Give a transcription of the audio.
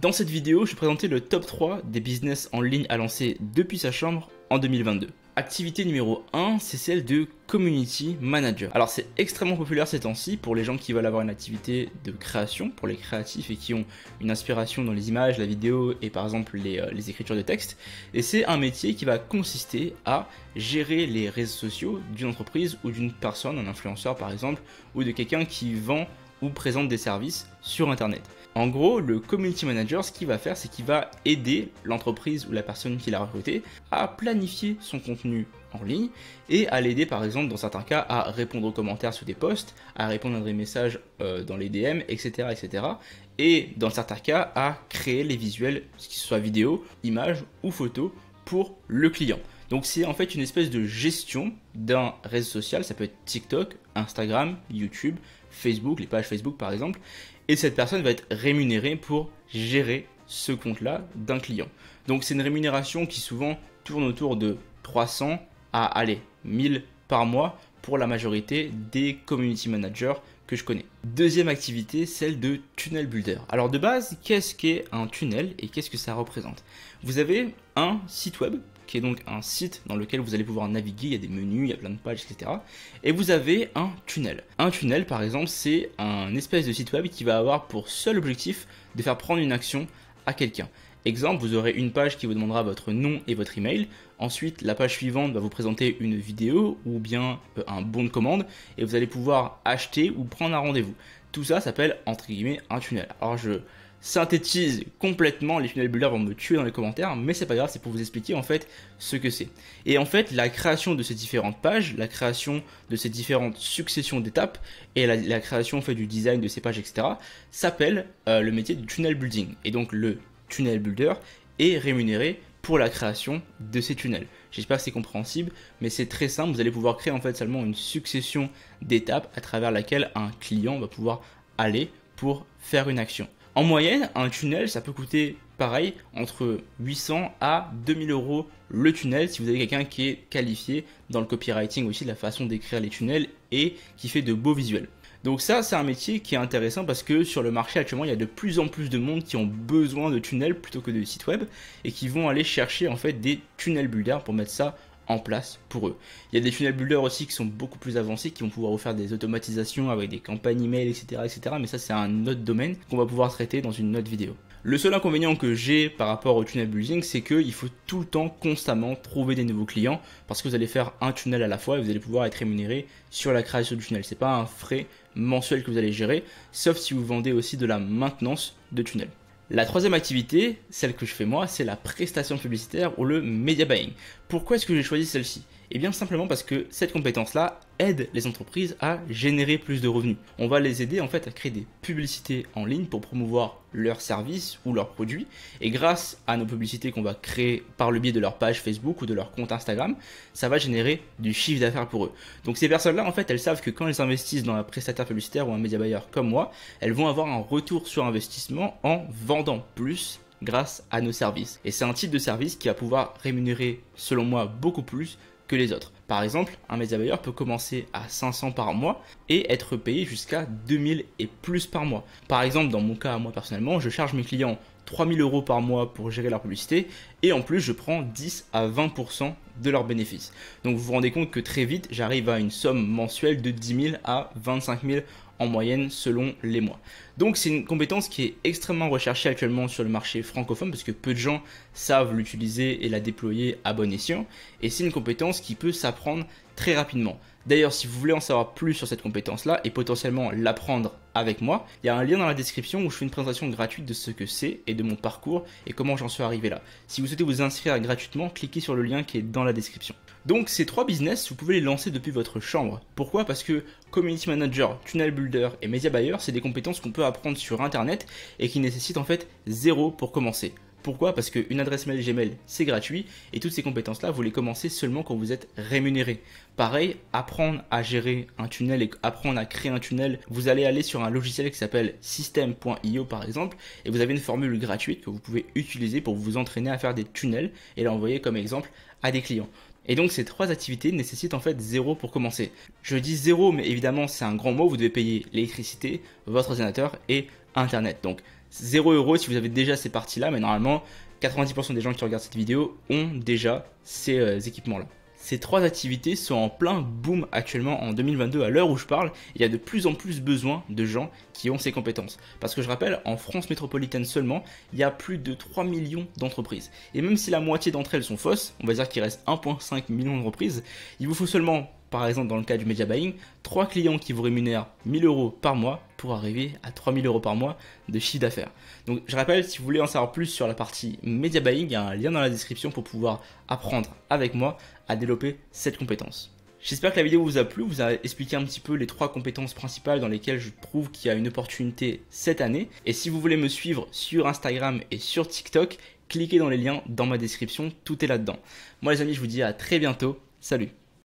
Dans cette vidéo, je vais présenter le top 3 des business en ligne à lancer depuis sa chambre en 2022. Activité numéro 1, c'est celle de Community Manager. Alors c'est extrêmement populaire ces temps-ci pour les gens qui veulent avoir une activité de création, pour les créatifs et qui ont une inspiration dans les images, la vidéo et par exemple les écritures de texte. Et c'est un métier qui va consister à gérer les réseaux sociaux d'une entreprise ou d'une personne, un influenceur par exemple, ou de quelqu'un qui vend ou présente des services sur internet. En gros, le community manager, ce qu'il va faire, c'est qu'il va aider l'entreprise ou la personne qui l'a recruté à planifier son contenu en ligne et à l'aider par exemple dans certains cas à répondre aux commentaires sur des posts, à répondre à des messages dans les DM, etc., etc. Et dans certains cas à créer les visuels, que ce soit vidéo, image ou photo pour le client. Donc c'est en fait une espèce de gestion d'un réseau social, ça peut être TikTok, Instagram, YouTube, Facebook, les pages Facebook par exemple, et cette personne va être rémunérée pour gérer ce compte-là d'un client. Donc c'est une rémunération qui souvent tourne autour de 300 à 1000 par mois pour la majorité des community managers que je connais. Deuxième activité, celle de tunnel builder. Alors de base, qu'est-ce qu'est un tunnel et qu'est-ce que ça représente? Vous avez un site web qui est donc un site dans lequel vous allez pouvoir naviguer, il y a des menus, il y a plein de pages, etc. Et vous avez un tunnel. Un tunnel, par exemple, c'est un espèce de site web qui va avoir pour seul objectif de faire prendre une action à quelqu'un. Exemple, vous aurez une page qui vous demandera votre nom et votre email. Ensuite, la page suivante va vous présenter une vidéo ou bien un bon de commande et vous allez pouvoir acheter ou prendre un rendez-vous. Tout ça s'appelle entre guillemets un tunnel. Alors je synthétise complètement, les tunnel builders vont me tuer dans les commentaires, mais c'est pas grave, c'est pour vous expliquer en fait ce que c'est. Et en fait, la création de ces différentes pages, la création de ces différentes successions d'étapes et la création en fait du design de ces pages, etc. s'appelle le métier du tunnel building. Et donc le tunnel builder est rémunéré pour la création de ces tunnels. J'espère que c'est compréhensible, mais c'est très simple. Vous allez pouvoir créer en fait seulement une succession d'étapes à travers laquelle un client va pouvoir aller pour faire une action. En moyenne, un tunnel, ça peut coûter pareil, entre 800 à 2000 euros le tunnel si vous avez quelqu'un qui est qualifié dans le copywriting aussi, de la façon d'écrire les tunnels et qui fait de beaux visuels. Donc ça, c'est un métier qui est intéressant parce que sur le marché actuellement, il y a de plus en plus de monde qui ont besoin de tunnels plutôt que de sites web et qui vont aller chercher en fait des tunnel builders pour mettre ça en place pour eux. Il y a des tunnel builders aussi qui sont beaucoup plus avancés, qui vont pouvoir vous faire des automatisations avec des campagnes email, etc., etc. Mais ça, c'est un autre domaine qu'on va pouvoir traiter dans une autre vidéo. Le seul inconvénient que j'ai par rapport au tunnel building, c'est qu'il faut tout le temps, constamment trouver des nouveaux clients parce que vous allez faire un tunnel à la fois et vous allez pouvoir être rémunéré sur la création du tunnel. C'est pas un frais mensuel que vous allez gérer, sauf si vous vendez aussi de la maintenance de tunnel. La troisième activité, celle que je fais moi, c'est la prestation publicitaire ou le media buying. Pourquoi est-ce que j'ai choisi celle-ci? Eh bien simplement parce que cette compétence-là aide les entreprises à générer plus de revenus. On va les aider en fait à créer des publicités en ligne pour promouvoir leurs services ou leurs produits. Et grâce à nos publicités qu'on va créer par le biais de leur page Facebook ou de leur compte Instagram, ça va générer du chiffre d'affaires pour eux. Donc ces personnes-là, en fait, elles savent que quand elles investissent dans un prestataire publicitaire ou un media buyer comme moi, elles vont avoir un retour sur investissement en vendant plus grâce à nos services. Et c'est un type de service qui va pouvoir rémunérer, selon moi, beaucoup plus que les autres. Par exemple, un media buyer peut commencer à 500 par mois et être payé jusqu'à 2000 et plus par mois. Par exemple, dans mon cas, moi personnellement, je charge mes clients 3000 euros par mois pour gérer leur publicité et en plus je prends 10 à 20% de leurs bénéfices. Donc vous vous rendez compte que très vite j'arrive à une somme mensuelle de 10 000 à 25 000 en moyenne selon les mois. Donc c'est une compétence qui est extrêmement recherchée actuellement sur le marché francophone parce que peu de gens savent l'utiliser et la déployer à bon escient et c'est une compétence qui peut s'apprendre très rapidement. D'ailleurs, si vous voulez en savoir plus sur cette compétence-là et potentiellement l'apprendre avec moi, il y a un lien dans la description où je fais une présentation gratuite de ce que c'est et de mon parcours et comment j'en suis arrivé là. Si vous souhaitez vous inscrire gratuitement, cliquez sur le lien qui est dans la description. Donc ces trois business, vous pouvez les lancer depuis votre chambre. Pourquoi? Parce que Community Manager, Tunnel Builder et Media Buyer, c'est des compétences qu'on peut apprendre sur internet et qui nécessitent en fait 0 pour commencer. Pourquoi? Parce qu'une adresse mail Gmail, c'est gratuit et toutes ces compétences-là, vous les commencez seulement quand vous êtes rémunéré. Pareil, apprendre à gérer un tunnel et apprendre à créer un tunnel, vous allez aller sur un logiciel qui s'appelle System.io par exemple et vous avez une formule gratuite que vous pouvez utiliser pour vous entraîner à faire des tunnels et l'envoyer comme exemple à des clients. Et donc ces trois activités nécessitent en fait 0 pour commencer. Je dis 0 mais évidemment c'est un grand mot, vous devez payer l'électricité, votre ordinateur et internet. Donc 0 € si vous avez déjà ces parties-là, mais normalement, 90% des gens qui regardent cette vidéo ont déjà ces équipements-là. Ces 3 activités sont en plein boom actuellement en 2022 à l'heure où je parle. Il y a de plus en plus besoin de gens qui ont ces compétences. Parce que je rappelle, en France métropolitaine seulement, il y a plus de 3 millions d'entreprises. Et même si la moitié d'entre elles sont fausses, on va dire qu'il reste 1,5 million d'entreprises, il vous faut seulement, par exemple dans le cas du media buying, 3 clients qui vous rémunèrent 1 000 € par mois pour arriver à 3 000 € par mois de chiffre d'affaires. Donc je rappelle, si vous voulez en savoir plus sur la partie media buying, il y a un lien dans la description pour pouvoir apprendre avec moi à développer cette compétence. J'espère que la vidéo vous a plu, vous a expliqué un petit peu les 3 compétences principales dans lesquelles je trouve qu'il y a une opportunité cette année. Et si vous voulez me suivre sur Instagram et sur TikTok, cliquez dans les liens dans ma description, tout est là-dedans. Moi les amis, je vous dis à très bientôt, salut!